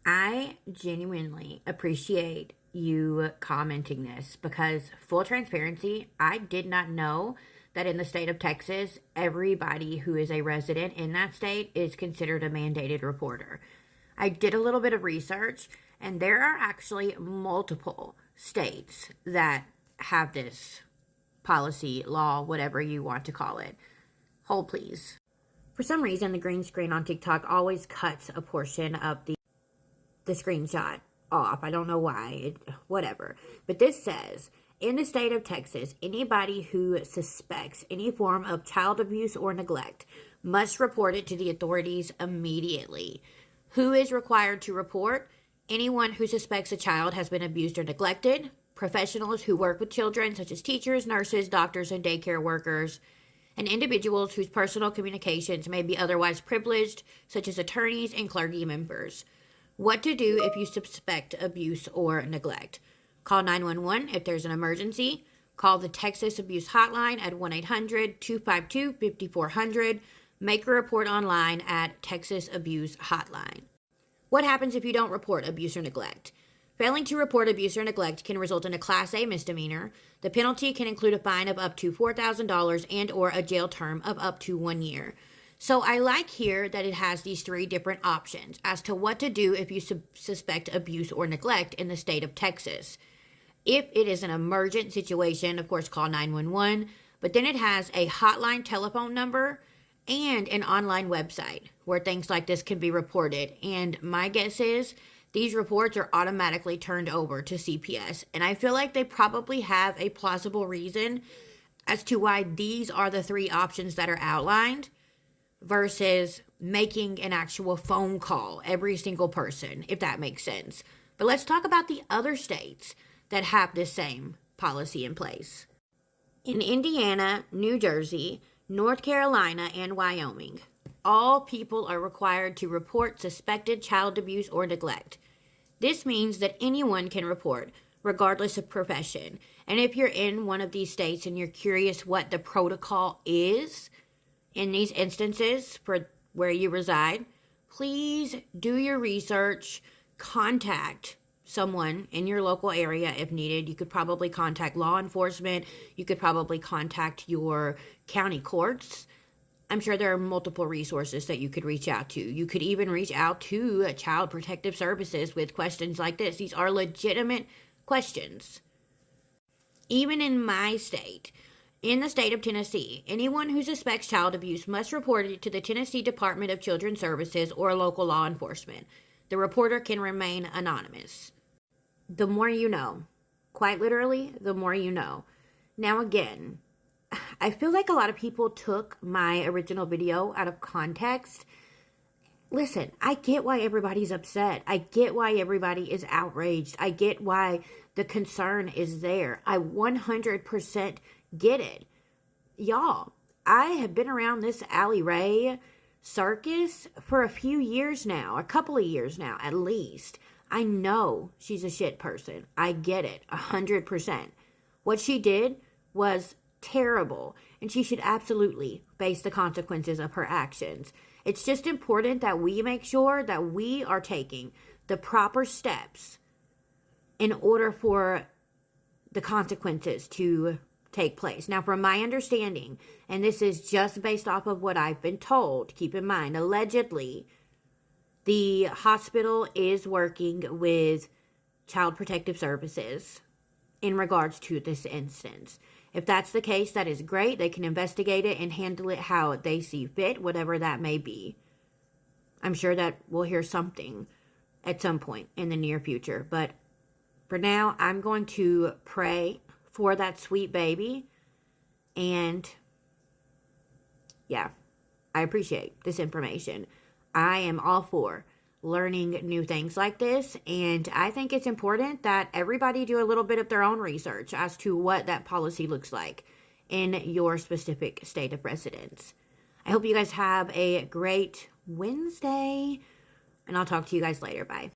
I genuinely appreciate you commenting this because, full transparency, I did not know that in the state of Texas, everybody who is a resident in that state is considered a mandated reporter. I did a little bit of research, and there are actually multiple states that have this policy, law, whatever you want to call it. Hold, please. For some reason, the green screen on TikTok always cuts a portion of the screenshot off. I don't know why. Whatever. But this says, in the state of Texas, anybody who suspects any form of child abuse or neglect must report it to the authorities immediately. Who is required to report? Anyone who suspects a child has been abused or neglected, professionals who work with children, such as teachers, nurses, doctors, and daycare workers, and individuals whose personal communications may be otherwise privileged, such as attorneys and clergy members. What to do if you suspect abuse or neglect. Call 911 if there's an emergency. Call the Texas Abuse Hotline at 1-800-252-5400. Make a report online at Texas Abuse Hotline. What happens if you don't report abuse or neglect? Failing to report abuse or neglect can result in a Class A misdemeanor. The penalty can include a fine of up to $4,000 and or a jail term of up to 1 year. So I like here that it has these three different options as to what to do if you suspect abuse or neglect in the state of Texas. If it is an emergent situation, of course, call 911. But then it has a hotline telephone number and an online website where things like this can be reported. And my guess is these reports are automatically turned over to CPS. And I feel like they probably have a plausible reason as to why these are the three options that are outlined versus making an actual phone call every single person, if that makes sense. But let's talk about the other states that have this same policy in place. In Indiana, New Jersey, North Carolina, and Wyoming, all people are required to report suspected child abuse or neglect. This means that anyone can report, regardless of profession. And if you're in one of these states and you're curious what the protocol is in these instances for where you reside, please do your research, contact someone in your local area if needed. You could probably contact law enforcement. You could probably contact your county courts. I'm sure there are multiple resources that you could reach out to. You could even reach out to Child Protective Services with questions like this. These are legitimate questions. Even in my state, in the state of Tennessee, anyone who suspects child abuse must report it to the Tennessee Department of Children's Services or local law enforcement. The reporter can remain anonymous. The more you know. Quite literally, the more you know. Now again, I feel like a lot of people took my original video out of context. Listen, I get why everybody's upset. I get why everybody is outraged. I get why the concern is there. I 100% get it. Y'all, I have been around this Allie Ray circus for a few years now, a couple of years now at least. I know she's a shit person. I get it, 100%. What she did was terrible, and she should absolutely face the consequences of her actions. It's just important that we make sure that we are taking the proper steps in order for the consequences to take place. Now, from my understanding, and this is just based off of what I've been told, keep in mind, allegedly, the hospital is working with Child Protective Services in regards to this instance. If that's the case, that is great. They can investigate it and handle it how they see fit, whatever that may be. I'm sure that we'll hear something at some point in the near future. But for now, I'm going to pray for that sweet baby. And yeah, I appreciate this information. I am all for learning new things like this, and I think it's important that everybody do a little bit of their own research as to what that policy looks like in your specific state of residence. I hope you guys have a great Wednesday, and I'll talk to you guys later. Bye.